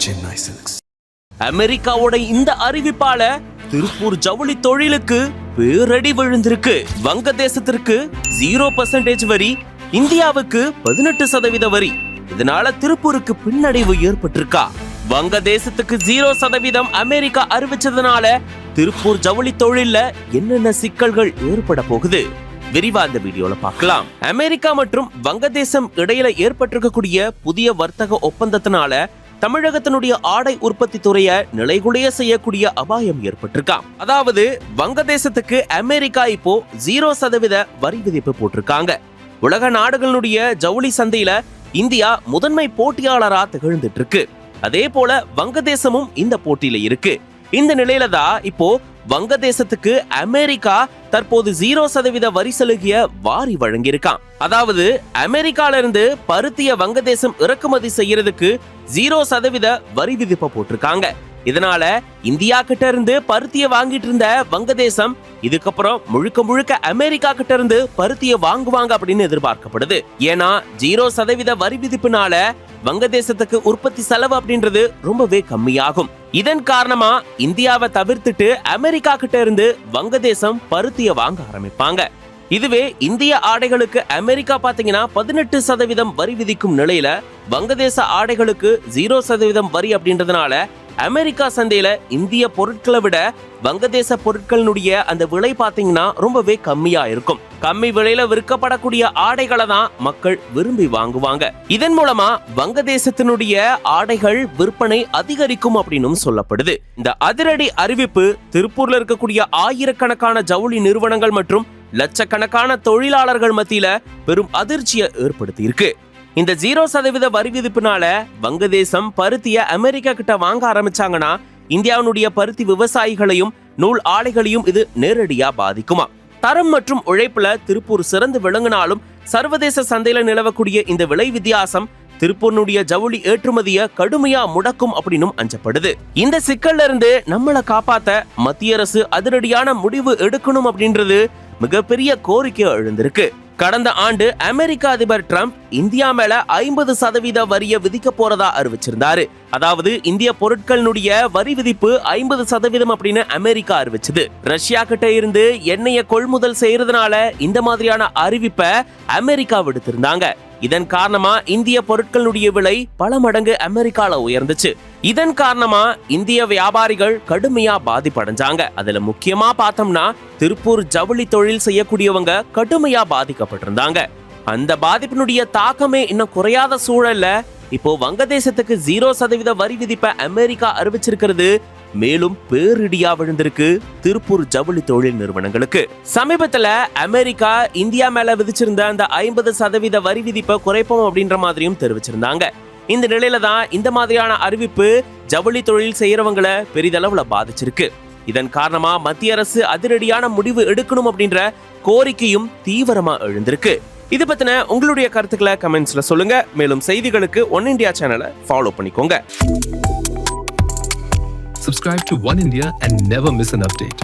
Chennai Silks. அமெரிக்காவோட இந்த அறிவிப்பால திருப்பூர் ஜவுளி தொழிலுக்கு பேரடி விழுந்திருக்கு. வங்கதேசத்திற்கு 0% வரி, இந்தியாவுக்கு 18% வரி. இதனால திருப்பூருக்கு பின்னடைவு ஏற்பட்டிருக்கா? வங்கதேசத்துக்கு 0% அமெரிக்கா அறிவிச்சதுனால திருப்பூர் ஜவுளி தொழில்ல என்னென்ன சிக்கல்கள் ஏற்பட போகுது? விரிவா இந்த வீடியோல பார்க்கலாம். அமெரிக்கா மற்றும் வங்கதேசம் இடையில ஏற்பட்டிருக்கக்கூடிய புதிய வர்த்தக ஒப்பந்தத்தினால தமிழகத்தினுடைய ஆடை உற்பத்தி துறையை நிலைகுலைய செய்யக்கூடிய அபாயம் ஏற்பட்டிருக்காம். அதாவது வங்கதேசத்துக்கு அமெரிக்கா இப்போ 0% வரி விதிப்பு போட்டிருக்காங்க. உலக நாடுகளுடைய ஜவுளி சந்தையில இந்தியா முதன்மை போட்டியாளரா திகழ்ந்துட்டு இருக்கு. அதே போல வங்கதேசமும் இந்த போட்டியில இருக்கு. இந்த நிலையில தான் இப்போ வங்கதேசத்துக்கு அமெரிக்கா தற்போது 0% வரி சலுகைய வாரி வழங்கியிருக்கான். அதாவது அமெரிக்கால இருந்து பருத்திய வங்கதேசம் இறக்குமதி செய்யறதுக்கு 0% வரி விதிப்பை போட்டிருக்காங்க. இதனால இந்தியா கிட்ட இருந்து பருத்திய வாங்கிட்டு இருந்த வங்கதேசம் இதுக்கப்புறம் முழுக்க முழுக்க அமெரிக்கா கிட்ட இருந்து பருத்திய வாங்குவாங்க அப்படின்னு எதிர்பார்க்கப்படுது. ஏன்னா 0% வரி விதிப்புனால வங்கதேசத்துக்கு உற்பத்தி செலவு அப்படின்றது ரொம்பவே கம்மியாகும். இதன் காரணமா இந்தியாவை தவிர்த்துட்டு அமெரிக்கா கிட்ட இருந்து வங்கதேசம் பருத்திய வாங்க ஆரம்பிப்பாங்க. இதுவே இந்திய ஆடைகளுக்கு அமெரிக்கா பாத்தீங்கன்னா 18% வரி விதிக்கும் நிலையில வங்கதேச ஆடைகளுக்கு 0% வரி அப்படின்றதுனால அமெரிக்கா சந்தையில இந்திய பொருட்களை விட வங்கதேச பொருட்களினுடைய அந்த விலை பாத்தீங்கன்னா ரொம்பவே கம்மியா இருக்கும். கம்மி விலையில விற்கப்படக்கூடிய ஆடைகளை தான் மக்கள் விரும்பி வாங்குவாங்க. இதன் மூலமா வங்கதேசத்தினுடைய ஆடைகள் விற்பனை அதிகரிக்கும் அப்படின்னு சொல்லப்படுது. இந்த அதிரடி அறிவிப்பு திருப்பூர்ல இருக்கக்கூடிய ஆயிரக்கணக்கான ஜவுளி நிறுவனங்கள் மற்றும் லட்சக்கணக்கான தொழிலாளர்கள் மத்தியில பெரும் அதிர்ச்சியை ஏற்படுத்தி இருக்கு. இந்த 0% வரி விதிப்புனால வங்கதேசம் பருத்திய அமெரிக்கா கிட்ட வாங்க ஆரம்பிச்சாங்கன்னா இந்தியாவுடைய பருத்தி விவசாயிகளையும் நூல் ஆலைகளையும் இது நேரடியா பாதிக்குமா? தரம் மற்றும் உழைப்புல திருப்பூர் சிறந்து விளங்கினாலும் சர்வதேச சந்தையில நிலவக்கூடிய இந்த விலை வித்தியாசம் திருப்பூர்னுடைய ஜவுளி ஏற்றுமதியை கடுமையா முடக்கும் அப்படின்னு அஞ்சப்படுது. இந்த சிக்கல்ல இருந்து நம்மளை காப்பாத்த மத்திய அரசு அதிரடியான முடிவு எடுக்கணும் அப்படின்றது மிகப்பெரிய கோரிக்கை எழுந்திருக்கு. கடந்த ஆண்டு அமெரிக்க அதிபர் ட்ரம்ப் இந்தியா மேல 50% வரியை விதிக்க போறதா அறிவிச்சிருந்தாரு. அதாவது இந்திய பொருட்களுடைய வரி விதிப்பு 50% அப்படின்னு அமெரிக்கா அறிவிச்சது. ரஷ்யா கிட்ட இருந்து எண்ணெயை கொள்முதல் செய்யறதுனால இந்த மாதிரியான அறிவிப்பை அமெரிக்கா விடுத்திருந்தாங்க. இதன் காரணமா இந்திய பொருட்களுடைய விலை பல மடங்கு அமெரிக்கால உயர்ந்துச்சு. இதன் காரணமா இந்திய வியாபாரிகள் கடுமையா பாதிப்படைஞ்சாங்க. அதுல முக்கியமா பார்த்தோம்னா திருப்பூர் ஜவுளி தொழில் செய்யக்கூடியவங்க கடுமையா பாதிக்கப்பட்டிருந்தாங்க. அந்த பாதிப்பினுடைய தாக்கமே இன்னும் குறையாத சூழல்ல இப்போ வங்கதேசத்துக்கு 0% வரி விதிப்பை அமெரிக்கா அறிவிச்சிருக்கிறது மேலும் பேரிடியா விழுந்திருக்கு திருப்பூர் ஜவுளி தொழில் நிறுவனங்களுக்கு. சமீபத்துல அமெரிக்கா இந்தியா மேல விதிச்சிருந்த அந்த 50% வரி விதிப்பை குறைப்போம் அப்படின்ற மாதிரியும் தெரிவிச்சிருந்தாங்க. இந்த நிலையில தான் இந்த மாதிரியான அறிவிப்பு ஜவுளி தொழில் செய்யறவங்களை பெரிதளவுல பாதிச்சிருக்கு. இதன் காரணமா மத்திய அரசு அதிரடியான முடிவு எடுக்கணும் அப்படின்ற கோரிக்கையும் தீவிரமா எழுந்திருக்கு. இது பத்தின உங்களுடைய கருத்துக்களை கமெண்ட்ஸ்ல சொல்லுங்க. மேலும் செய்திகளுக்கு ஒன் இந்தியா சேனலை ஃபாலோ பண்ணிக்கோங்க. Subscribe to One India and never miss an update.